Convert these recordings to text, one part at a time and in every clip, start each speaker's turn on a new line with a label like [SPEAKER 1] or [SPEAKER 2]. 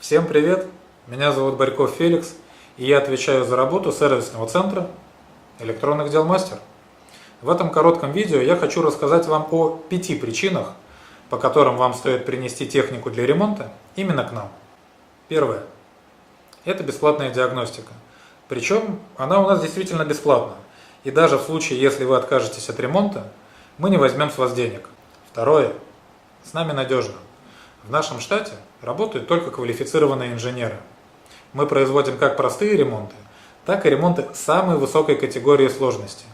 [SPEAKER 1] Всем привет! Меня зовут Барьков Феликс, и я отвечаю за работу сервисного центра электронных дел Мастер. В этом коротком видео я хочу рассказать вам о 5 причинах, по которым вам стоит принести технику для ремонта именно к нам. Первое. Это бесплатная диагностика. Причем она у нас действительно бесплатна. И даже в случае, если вы откажетесь от ремонта, мы не возьмем с вас денег. Второе. С нами надежно. В нашем штате работают только квалифицированные инженеры. Мы производим как простые ремонты, так и ремонты самой высокой категории сложности.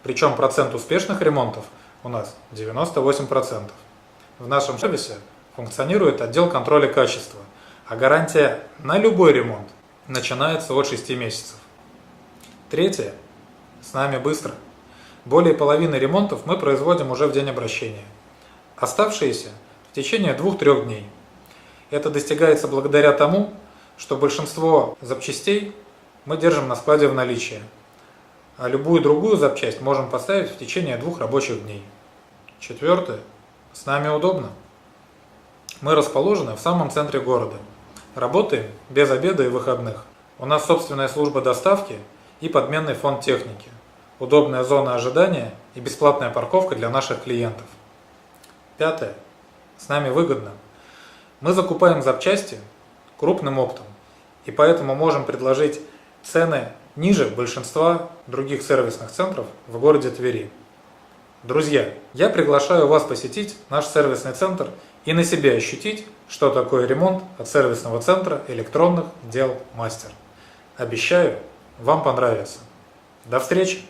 [SPEAKER 1] Причем процент успешных ремонтов у нас 98%. В нашем сервисе функционирует отдел контроля качества, а гарантия на любой ремонт начинается от 6 месяцев. Третье. С нами быстро. Более половины ремонтов мы производим уже в день обращения. Оставшиеся в течение 2-3 дней. Это достигается благодаря тому, что большинство запчастей мы держим на складе в наличии, а любую другую запчасть можем поставить в течение 2 рабочих дней. Четвертое. С нами удобно. Мы расположены в самом центре города. Работаем без обеда и выходных. У нас собственная служба доставки и подменный фонд техники, удобная зона ожидания и бесплатная парковка для наших клиентов. Пятое. С нами выгодно. Мы закупаем запчасти крупным оптом, и поэтому можем предложить цены ниже большинства других сервисных центров в городе Твери. Друзья, я приглашаю вас посетить наш сервисный центр и на себе ощутить, что такое ремонт от сервисного центра электронных дел Мастер. Обещаю, вам понравится. До встречи!